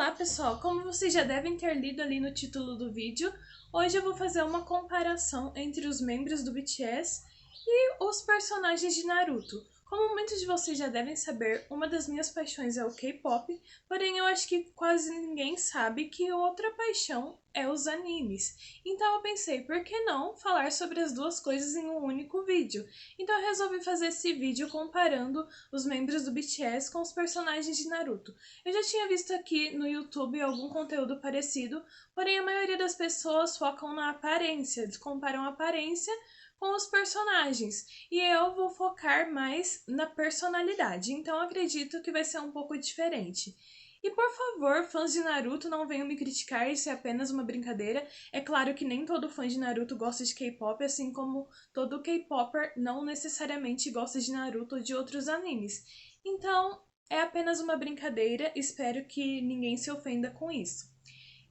Olá pessoal, como vocês já devem ter lido ali no título do vídeo, hoje eu vou fazer uma comparação entre os membros do BTS e os personagens de Naruto. Como muitos de vocês já devem saber, uma das minhas paixões é o K-pop, porém eu acho que quase ninguém sabe que outra paixão é os animes. Então eu pensei, por que não falar sobre as duas coisas em um único vídeo? Então eu resolvi fazer esse vídeo comparando os membros do BTS com os personagens de Naruto. Eu já tinha visto aqui no YouTube algum conteúdo parecido, porém a maioria das pessoas focam na aparência, eles comparam a aparência com os personagens, e eu vou focar mais na personalidade, então acredito que vai ser um pouco diferente. E por favor, fãs de Naruto, não venham me criticar, isso é apenas uma brincadeira. É claro que nem todo fã de Naruto gosta de K-pop, assim como todo K-popper não necessariamente gosta de Naruto ou de outros animes. Então, é apenas uma brincadeira, espero que ninguém se ofenda com isso.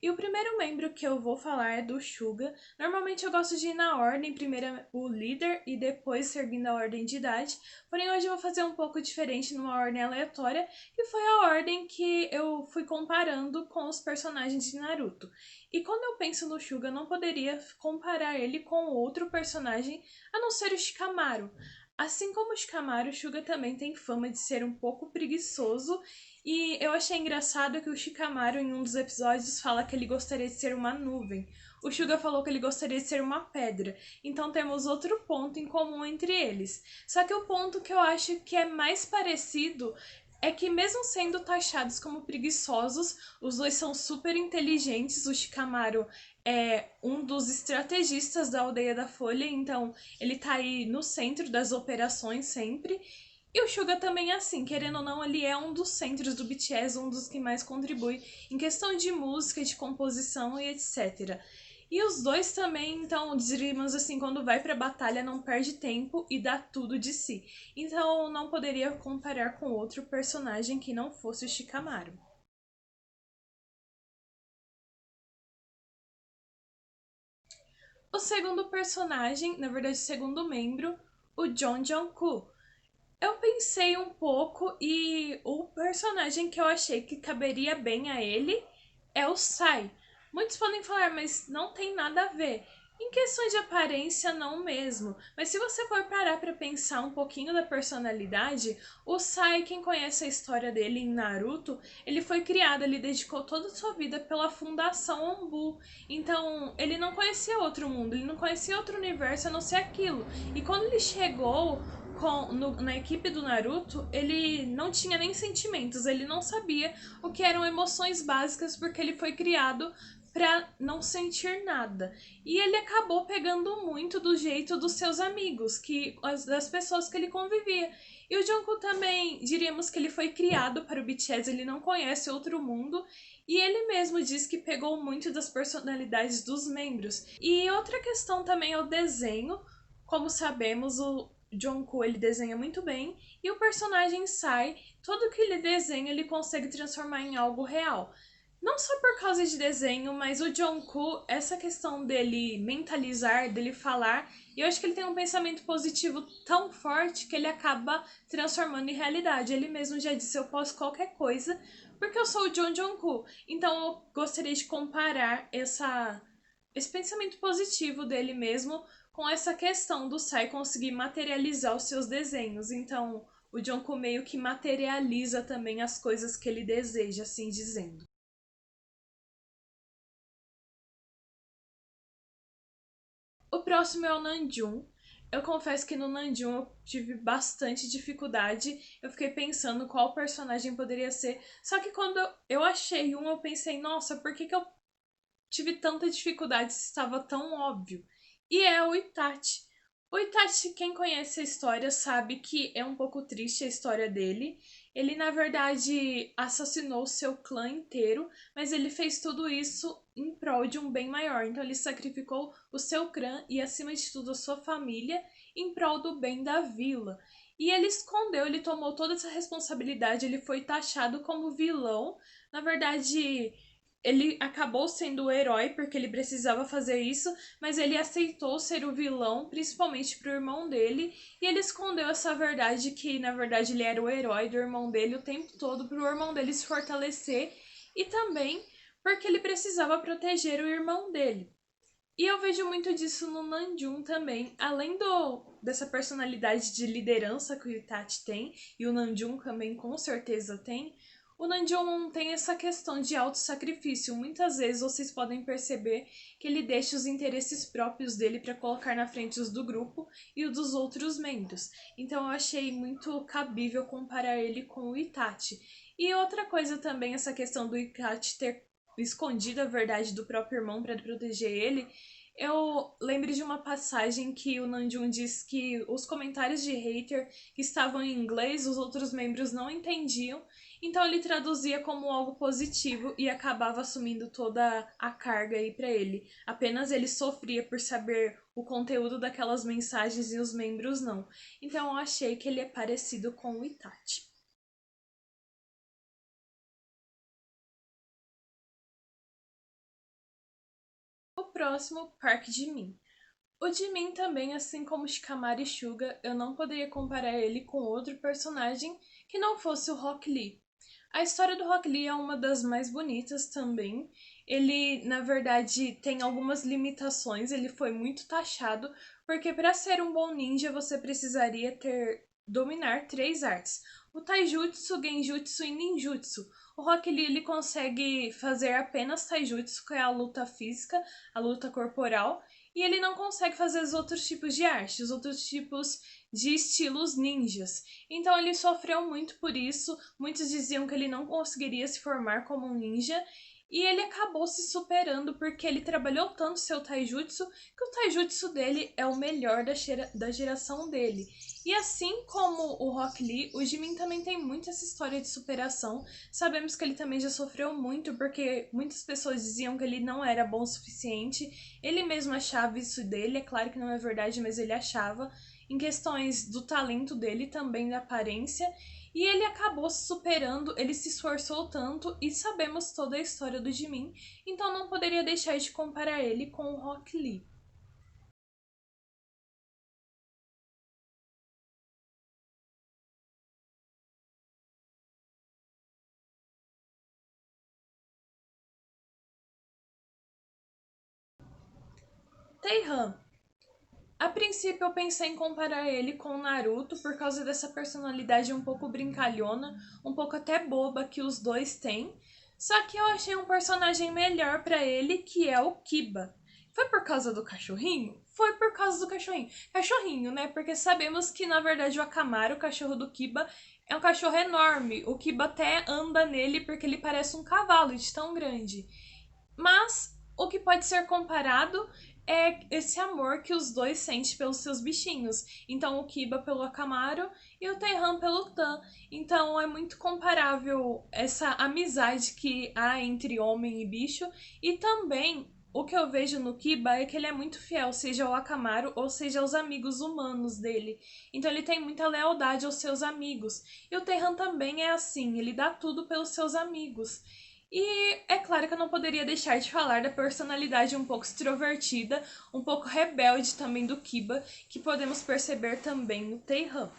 E o primeiro membro que eu vou falar é do Suga. Normalmente eu gosto de ir na ordem, primeiro o líder e depois seguindo a ordem de idade. Porém hoje eu vou fazer um pouco diferente, numa ordem aleatória, que foi a ordem que eu fui comparando com os personagens de Naruto. E quando eu penso no Suga, eu não poderia comparar ele com outro personagem a não ser o Shikamaru. Assim como o Shikamaru, o Suga também tem fama de ser um pouco preguiçoso, e eu achei engraçado que o Shikamaru, em um dos episódios, fala que ele gostaria de ser uma nuvem. O Suga falou que ele gostaria de ser uma pedra. Então temos outro ponto em comum entre eles. Só que o ponto que eu acho que é mais parecido é que, mesmo sendo taxados como preguiçosos, os dois são super inteligentes. O Shikamaru é um dos estrategistas da Aldeia da Folha, então ele tá aí no centro das operações sempre. E o Suga também é assim, querendo ou não, ele é um dos centros do BTS, um dos que mais contribui em questão de música, de composição e etc. E os dois também, então, diríamos assim, quando vai pra batalha não perde tempo e dá tudo de si. Então não poderia comparar com outro personagem que não fosse o Shikamaru. O segundo personagem, na verdade o segundo membro, o Jeon Jungkook. Eu pensei um pouco e o personagem que eu achei que caberia bem a ele é o Sai. Muitos podem falar, mas não tem nada a ver. Em questões de aparência, não mesmo. Mas se você for parar para pensar um pouquinho da personalidade, o Sai, quem conhece a história dele em Naruto, ele foi criado, ele dedicou toda a sua vida pela Fundação Anbu. Então, ele não conhecia outro mundo, ele não conhecia outro universo a não ser aquilo. E quando ele chegou na equipe do Naruto, ele não tinha nem sentimentos, ele não sabia o que eram emoções básicas porque ele foi criado para não sentir nada. E ele acabou pegando muito do jeito dos seus amigos, das pessoas que ele convivia. E o Jungkook também, diríamos que ele foi criado para o BTS, ele não conhece outro mundo, e ele mesmo diz que pegou muito das personalidades dos membros. E outra questão também é o desenho. Como sabemos, o Jungkook ele desenha muito bem, e o personagem Sai, tudo que ele desenha ele consegue transformar em algo real. Não só por causa de desenho, mas o Jungkook, essa questão dele mentalizar, dele falar, e eu acho que ele tem um pensamento positivo tão forte que ele acaba transformando em realidade. Ele mesmo já disse, eu posso qualquer coisa, porque eu sou o Jungkook. Então eu gostaria de comparar esse pensamento positivo dele mesmo com essa questão do Sai conseguir materializar os seus desenhos. Então o Jungkook meio que materializa também as coisas que ele deseja, assim dizendo. O próximo é o Namjoon. Eu confesso que no Namjoon eu tive bastante dificuldade. Eu fiquei pensando qual personagem poderia ser. Só que quando eu achei um, eu pensei, nossa, por que eu tive tanta dificuldade se estava tão óbvio? E é o Itachi. O Itachi, quem conhece a história, sabe que é um pouco triste a história dele. Ele, na verdade, assassinou seu clã inteiro, mas ele fez tudo isso em prol de um bem maior. Então, ele sacrificou o seu clã e, acima de tudo, a sua família em prol do bem da vila. E ele escondeu, ele tomou toda essa responsabilidade, ele foi taxado como vilão. Na verdade, ele acabou sendo o herói porque ele precisava fazer isso, mas ele aceitou ser o vilão, principalmente pro irmão dele, e ele escondeu essa verdade que, na verdade, ele era o herói do irmão dele o tempo todo pro irmão dele se fortalecer e também porque ele precisava proteger o irmão dele. E eu vejo muito disso no Namjoon também, além dessa personalidade de liderança que o Itachi tem, e o Namjoon também com certeza tem, o Namjoon tem essa questão de autossacrifício. Muitas vezes vocês podem perceber que ele deixa os interesses próprios dele para colocar na frente os do grupo e os dos outros membros. Então eu achei muito cabível comparar ele com o Itachi. E outra coisa também, essa questão do Itachi ter escondido a verdade do próprio irmão para proteger ele. Eu lembro de uma passagem que o Namjoon diz que os comentários de hater que estavam em inglês, os outros membros não entendiam, então ele traduzia como algo positivo e acabava assumindo toda a carga aí para ele. Apenas ele sofria por saber o conteúdo daquelas mensagens e os membros não. Então eu achei que ele é parecido com o Itachi. O próximo, Park Ji-min. O Jimin também, assim como Shikamaru e Suga, eu não poderia comparar ele com outro personagem que não fosse o Rock Lee. A história do Rock Lee é uma das mais bonitas também. Ele, na verdade, tem algumas limitações, ele foi muito taxado, porque para ser um bom ninja você precisaria dominar três artes: o Taijutsu, Genjutsu e Ninjutsu. O Rock Lee ele consegue fazer apenas Taijutsu, que é a luta física, a luta corporal, e ele não consegue fazer os outros tipos de arte, os outros tipos de estilos ninjas. Então ele sofreu muito por isso. Muitos diziam que ele não conseguiria se formar como um ninja. E ele acabou se superando porque ele trabalhou tanto seu taijutsu que o taijutsu dele é o melhor da geração dele. E assim como o Rock Lee, o Jimin também tem muito essa história de superação. Sabemos que ele também já sofreu muito porque muitas pessoas diziam que ele não era bom o suficiente. Ele mesmo achava isso dele, é claro que não é verdade, mas ele achava, em questões do talento dele, também da aparência, e ele acabou se superando, ele se esforçou tanto e sabemos toda a história do Jimin, então não poderia deixar de comparar ele com o Rock Lee. Taehan. A princípio eu pensei em comparar ele com o Naruto por causa dessa personalidade um pouco brincalhona, um pouco até boba que os dois têm. Só que eu achei um personagem melhor pra ele, que é o Kiba. Foi por causa do cachorrinho? Foi por causa do cachorrinho. Cachorrinho, né? Porque sabemos que na verdade o Akamaru, o cachorro do Kiba, é um cachorro enorme. O Kiba até anda nele porque ele parece um cavalo de tão grande. Mas o que pode ser comparado é esse amor que os dois sentem pelos seus bichinhos. Então, o Kiba pelo Akamaru e o Teihan pelo Tan. Então, é muito comparável essa amizade que há entre homem e bicho. E também, o que eu vejo no Kiba é que ele é muito fiel, seja ao Akamaru ou seja aos amigos humanos dele. Então, ele tem muita lealdade aos seus amigos. E o Teihan também é assim, ele dá tudo pelos seus amigos. E é claro que eu não poderia deixar de falar da personalidade um pouco extrovertida, um pouco rebelde também do Kiba, que podemos perceber também no Taehan.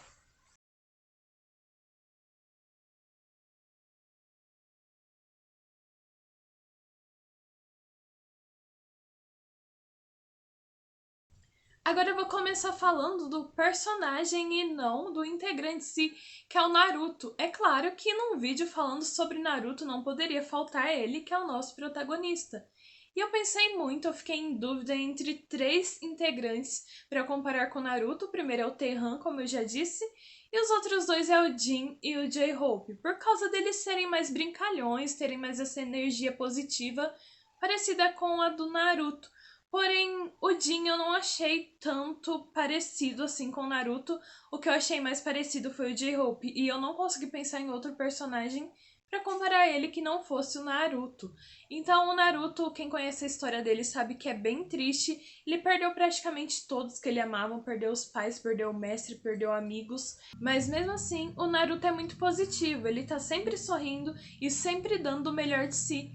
Agora eu vou começar falando do personagem e não do integrante em si, que é o Naruto. É claro que num vídeo falando sobre Naruto não poderia faltar ele, que é o nosso protagonista. E eu pensei muito, eu fiquei em dúvida entre três integrantes para comparar com o Naruto. O primeiro é o Teihan, como eu já disse, e os outros dois é o Jin e o J-Hope, por causa deles serem mais brincalhões, terem mais essa energia positiva parecida com a do Naruto. Porém, o Jin eu não achei tanto parecido assim com o Naruto. O que eu achei mais parecido foi o J-Hope. E eu não consegui pensar em outro personagem para comparar ele que não fosse o Naruto. Então, o Naruto, quem conhece a história dele sabe que é bem triste. Ele perdeu praticamente todos que ele amava, perdeu os pais, perdeu o mestre, perdeu amigos. Mas mesmo assim, o Naruto é muito positivo. Ele tá sempre sorrindo e sempre dando o melhor de si.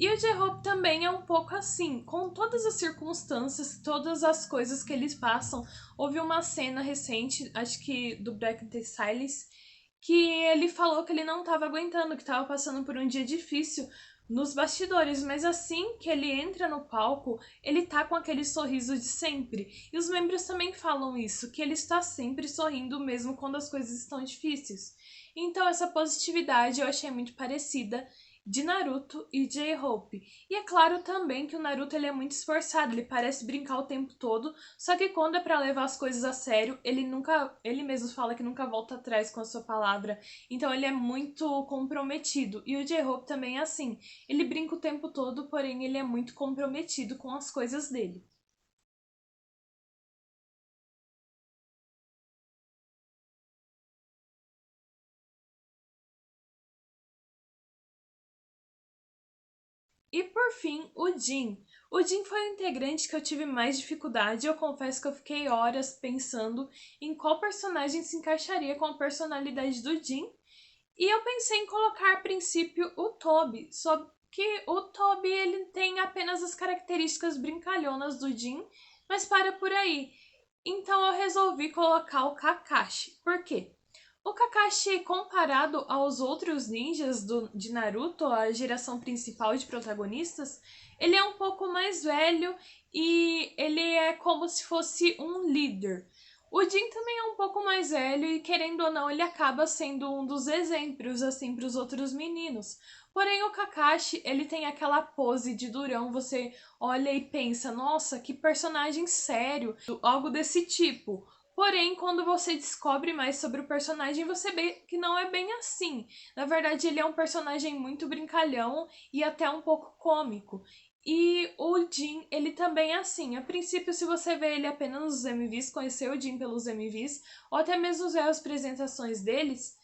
E o J-Hope também é um pouco assim, com todas as circunstâncias, todas as coisas que eles passam. Houve uma cena recente, acho que do Black the Silence, que ele falou que ele não estava aguentando, que estava passando por um dia difícil, nos bastidores, mas assim que ele entra no palco, ele tá com aquele sorriso de sempre. E os membros também falam isso, que ele está sempre sorrindo mesmo quando as coisas estão difíceis. Então essa positividade eu achei muito parecida de Naruto e J-Hope. E é claro também que o Naruto ele é muito esforçado, ele parece brincar o tempo todo, só que quando é pra levar as coisas a sério, ele mesmo fala que nunca volta atrás com a sua palavra. Então ele é muito comprometido. E o J-Hope também é assim. Ele brinca o tempo todo, porém ele é muito comprometido com as coisas dele. E por fim, o Jin. O Jin foi o integrante que eu tive mais dificuldade. Eu confesso que eu fiquei horas pensando em qual personagem se encaixaria com a personalidade do Jin. E eu pensei em colocar a princípio o Toby, só que o Toby ele tem apenas as características brincalhonas do Jin, mas para por aí. Então eu resolvi colocar o Kakashi. Por quê? O Kakashi, comparado aos outros ninjas de Naruto, a geração principal de protagonistas, ele é um pouco mais velho e ele é como se fosse um líder. O Jin também é um pouco mais velho e, querendo ou não, ele acaba sendo um dos exemplos, assim, para os outros meninos. Porém, o Kakashi, ele tem aquela pose de durão, você olha e pensa, nossa, que personagem sério, algo desse tipo. Porém, quando você descobre mais sobre o personagem, você vê que não é bem assim. Na verdade, ele é um personagem muito brincalhão e até um pouco cômico. E o Jin, ele também é assim. A princípio, se você vê ele apenas nos MVs, conhecer o Jin pelos MVs, ou até mesmo ver as apresentações deles,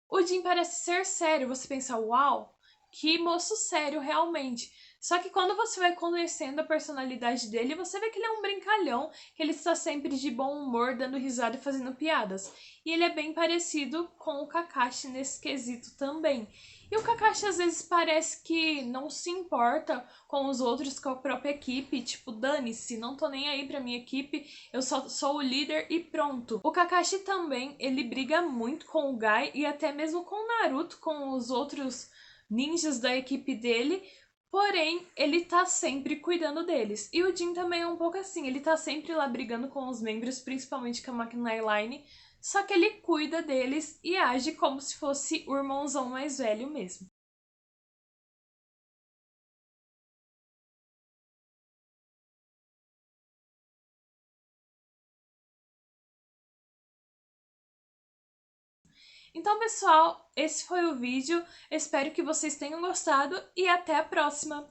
o Jin parece ser sério. Você pensa, uau, que moço sério realmente. Só que quando você vai conhecendo a personalidade dele, você vê que ele é um brincalhão, que ele está sempre de bom humor, dando risada e fazendo piadas. E ele é bem parecido com o Kakashi nesse quesito também. E o Kakashi às vezes parece que não se importa com os outros, com a própria equipe, tipo, dane-se, não tô nem aí pra minha equipe, eu só sou o líder e pronto. O Kakashi também, ele briga muito com o Gai e até mesmo com o Naruto, com os outros ninjas da equipe dele, porém, ele tá sempre cuidando deles. E o Jin também é um pouco assim, ele tá sempre lá brigando com os membros, principalmente com a Máquina Line, só que ele cuida deles e age como se fosse o irmãozão mais velho mesmo. Então, pessoal, esse foi o vídeo. Espero que vocês tenham gostado e até a próxima!